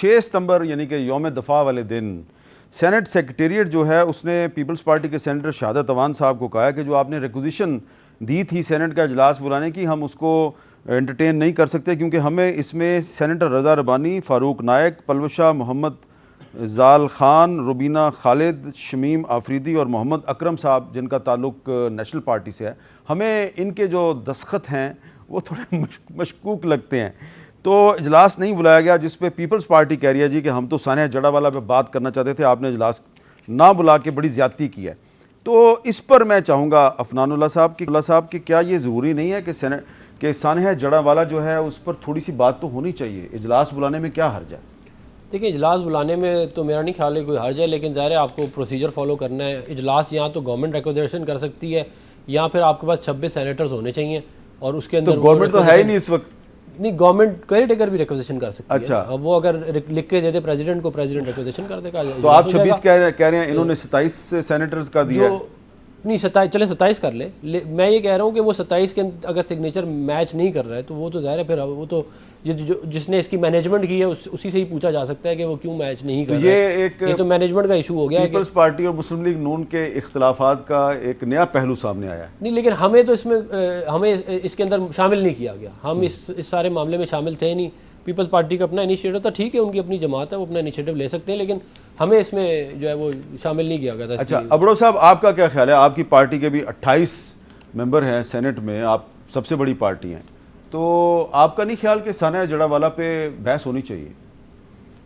6 सितंबर यानी कि यौम दफ़ा वाले दिन सेनेट सेक्रेटेरिएट जो है उसने पीपल्स पार्टी के सेनेटर शहादत अवान साहब को कहा है कि जो आपने रिक्वेजिशन दी थी सेनेट का इजलास बुलाने की, हम उसको एंटरटेन नहीं कर सकते क्योंकि हमें इसमें सेनेटर रज़ा रबानी, फ़ारूक नायक, पलवशा मोहम्मद ज़ाल ख़ान, रुबीना खालिद, शमीम आफरीदी और मोहम्मद अकरम साहब जिनका ताल्लुक़ नेशनल पार्टी से है, हमें इनके जो दस्तखत हैं वो थोड़े मशकूक लगते हैं। तो इजलास नहीं बुलाया गया, जिस पे पीपल्स पार्टी कह रही है जी कि हम तो सानिया जड़ावाला पे बात करना चाहते थे, आपने इजलास ना बुला के बड़ी ज़्यादती की है। तो इस पर मैं चाहूँगा अफनानुल्लाह साहब की क्या ये ज़रूरी नहीं है कि सानिया जड़ावाला जो है उस पर थोड़ी सी बात तो होनी चाहिए, इजलास बुलाने में क्या हर्ज है? देखिए, इजलास बुलाने में तो मेरा नहीं ख्याल है कोई हर्ज है, लेकिन ज़ाहिर है आपको प्रोसीजर फॉलो करना है। इजलास यहाँ तो गवर्नमेंट रिकमेंडेशन कर सकती है या फिर आपके पास 26 सेनेटर्स होने चाहिए और उसके अंदर तो गवर्नमेंट तो है ही नहीं इस वक्त। नहीं, गवर्नमेंट केयर टेकर भी रिक्वेजिशन कर सकती अच्छा। है। अब वो अगर लिख के दे दे प्रेसिडेंट को, प्रेसिडेंट रिक्वेजिशन कर देगा। तो आप 26 कह रहे हैं, इन्होंने 27 सेनेटर्स का दिया है। नहीं 27, चले 27 कर ले। मैं ये कह रहा हूँ कि वो 27 के अगर सिग्नेचर मैच नहीं कर रहा है तो वो तो ज़ाहिर है फिर वो तो जिसने इसकी मैनेजमेंट की है उसी से ही पूछा जा सकता है कि वो क्यों मैच नहीं कर रहा है। ये तो मैनेजमेंट का इशू हो गया। पीपल्स पार्टी और मुस्लिम लीग नून के इख्तलाफात का एक नया पहलू सामने आया है। नहीं, लेकिन हमें तो हमें इसके अंदर शामिल नहीं किया गया। हम इस सारे मामले में शामिल थे नहीं। पीपल्स पार्टी का अपना इनिशिएटिव था, ठीक है, उनकी अपनी जमात है, वो अपना इनिशिएटिव ले सकते हैं, लेकिन हमें इसमें जो है वो शामिल नहीं किया गया था। अच्छा, अबड़ो साहब, आपका क्या ख्याल है? आपकी पार्टी के भी 28 मेंबर हैं सेनेट में, आप सबसे बड़ी पार्टी हैं, तो आपका नहीं ख्याल कि सानिया जड़ावाला पे बहस होनी चाहिए?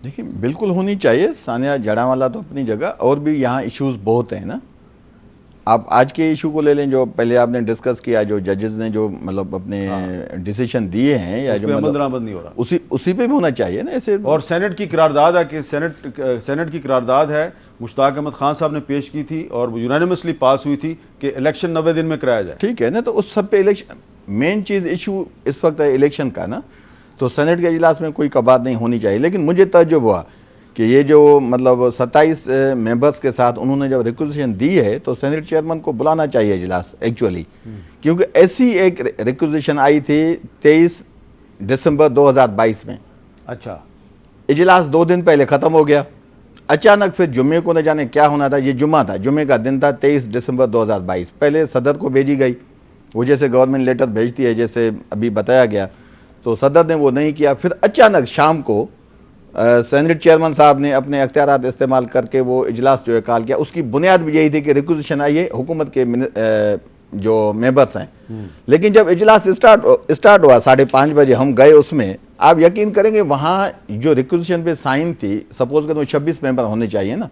देखिए, बिल्कुल होनी चाहिए। सानिया जड़ावाला तो अपनी जगह, और भी यहाँ इश्यूज बहुत हैं ना। आप आज के इशू को ले लें जो पहले आपने डिस्कस किया, जो जजेस ने जो मतलब अपने डिसीजन दिए हैं या जो मतलब नहीं हो रहा, उसी पे भी होना चाहिए ना ऐसे। और सेनेट की करारदाद है कि सेनेट की करारदाद है, मुश्ताक अहमद खान साहब ने पेश की थी और यूनानिमसली पास हुई थी कि इलेक्शन 90 दिन में कराया जाए। ठीक है ना, तो उस सब पे इलेक्शन मेन चीज़ इशू इस वक्त है इलेक्शन का ना। तो सेनेट के इजलास में कोई कबात नहीं होनी चाहिए। लेकिन मुझे तजुब हुआ कि ये जो मतलब 27 मेंबर्स के साथ उन्होंने जब रिक्वेजिशन दी है तो सेनेट चेयरमैन को बुलाना चाहिए इजलास एक्चुअली, क्योंकि ऐसी एक रिक्वेजिशन आई थी 23 दिसंबर 2022 में। अच्छा, इजलास 2 दिन पहले ख़त्म हो गया। अचानक फिर जुम्मे को न जाने क्या होना था, ये जुम्मा था, जुम्मे का दिन था 23 दिसंबर 2022। पहले सदर को भेजी गई, वो जैसे गवर्नमेंट लेटर भेजती है जैसे अभी बताया गया, तो सदर ने वो नहीं किया। फिर अचानक शाम को सेनेट चेयरमैन साहब ने अपने अख्तियारात इस्तेमाल करके वो इजलास जो है कॉल किया। उसकी बुनियाद भी यही थी कि रिक्वेजिशन आई है हुकूमत के जो मेंबर्स हैं। लेकिन जब इजलास स्टार्ट हुआ 5:30 बजे, हम गए उसमें, आप यकीन करेंगे वहाँ जो रिक्वेजिशन पे साइन थी, सपोज करो 26 मेंबर होने चाहिए ना,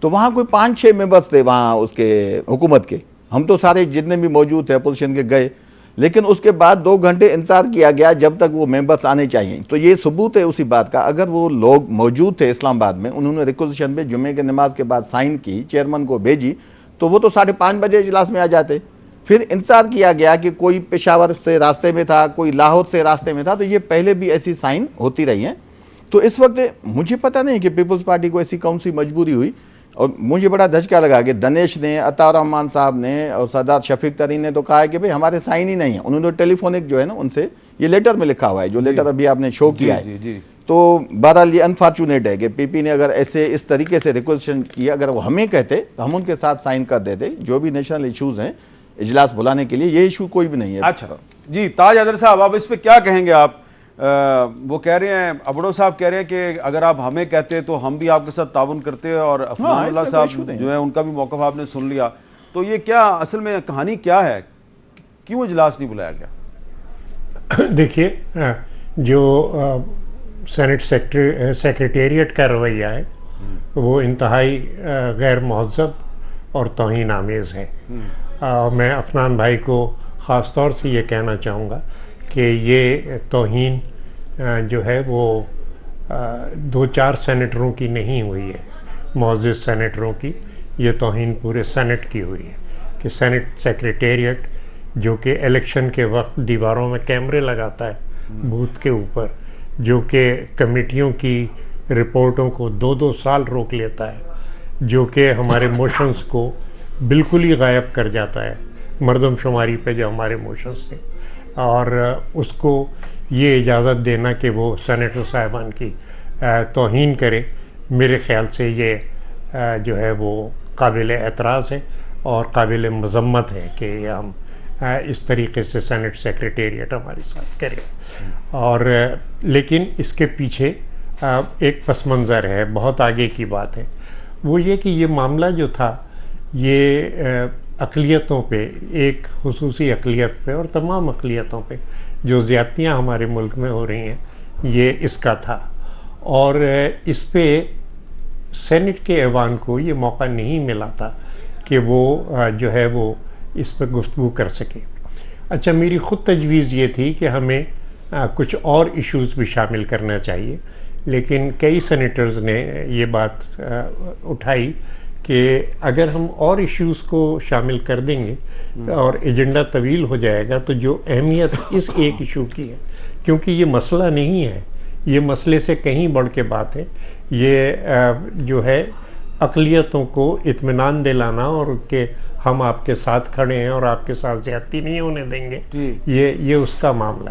तो वहाँ कोई 5-6 मेंबर्स थे वहाँ उसके हुकूमत के। हम तो सारे जितने भी मौजूद थे अपोजिशन के गए, लेकिन उसके बाद 2 घंटे इंतजार किया गया जब तक वो मेंबर्स आने चाहिए। तो ये सबूत है उसी बात का, अगर वो लोग मौजूद थे इस्लामाबाद में, उन्होंने रिक्वेजिशन पे जुम्मे के नमाज के बाद साइन की, चेयरमैन को भेजी, तो वो तो 5:30 बजे इजलास में आ जाते। फिर इंतजार किया गया कि कोई पेशावर से रास्ते में था, कोई लाहौर से रास्ते में था, तो ये पहले भी ऐसी साइन होती रही हैं। तो इस वक्त मुझे पता नहीं कि पीपल्स पार्टी को ऐसी कौन सी मजबूरी हुई। और मुझे बड़ा धचका लगा कि दनेश ने, अताउर रहमान साहब ने और सरदार शफीक तरीन ने तो कहा है कि भाई हमारे साइन ही नहीं है। उन्होंने टेलीफोनिक जो है ना उनसे, ये लेटर में लिखा हुआ है, जो लेटर अभी आपने शो किया है। तो बहरहाल ये अनफॉर्चुनेट है कि पीपी ने अगर ऐसे इस तरीके से रिक्वेस्ट किया, अगर वो हमें कहते तो हम उनके साथ साइन कर देते। जो भी नेशनल इशूज़ हैं इजलास बुलाने के लिए, ये इशू कोई भी नहीं है। अच्छा जी, ताज हैदर साहब, आप इस पर क्या कहेंगे? आप वो कह रहे हैं, अबड़ो साहब कह रहे हैं कि अगर आप हमें कहते तो हम भी आपके साथ ताउन करते, और अफनानुल्लाह साहब जो है उनका भी मौक़िफ़ आपने सुन लिया। तो ये क्या असल में कहानी क्या है, क्यों इजलास नहीं बुलाया गया? देखिए, जो सेनेट सेक्रेटेरिएट का रवैया है वो इंतहाई गैर महज़्ज़ब और तौहीन आमेज़ है। मैं अफनान भाई को ख़ास तौर से ये कहना चाहूँगा कि ये तौहीन जो है वो 2-4 सेनेटरों की नहीं हुई है, मुअज़्ज़ज़ सेनेटरों की। ये तौहीन पूरे सेनेट की हुई है कि सेनेट सेक्रेटेरिएट जो कि इलेक्शन के वक्त दीवारों में कैमरे लगाता है बूथ के ऊपर, जो कि कमेटियों की रिपोर्टों को 2-2 साल रोक लेता है, जो कि हमारे मोशंस को बिल्कुल ही गायब कर जाता है, मरदमशुमारी पे जो हमारे मोशंस थे, और उसको ये इजाज़त देना कि वो सेनेटर साहिबान की तौहीन करे, मेरे ख़्याल से ये जो है वो काबिल एतराज़ है और काबिल मज़म्मत है कि हम इस तरीके से सेनेट सेक्रेटेरिएट हमारे साथ करे। और लेकिन इसके पीछे एक पस मंज़र है, बहुत आगे की बात है। वो ये कि ये मामला जो था ये अक़लियतों पे, एक खुसूसी अक़लियत पे और तमाम अक़लियतों पे जो ज़्यादतियाँ हमारे मुल्क में हो रही हैं, ये इसका था। और इस पे सेनेट के ऐवान को ये मौका नहीं मिला था कि वो जो है वो इस पर गुफ्तगू कर सके। अच्छा, मेरी ख़ुद तजवीज़ ये थी कि हमें कुछ और इश्यूज़ भी शामिल करना चाहिए, लेकिन कई सेनेटर्स ने ये बात उठाई कि अगर हम और इश्यूज़ को शामिल कर देंगे और एजेंडा तवील हो जाएगा, तो जो अहमियत इस एक इशू की है, क्योंकि ये मसला नहीं है, ये मसले से कहीं बढ़ के बात है, ये जो है अक़लियतों को इत्मीनान दिलाना और कि हम आपके साथ खड़े हैं और आपके साथ ज़्यादती नहीं होने देंगे, ये उसका मामला है।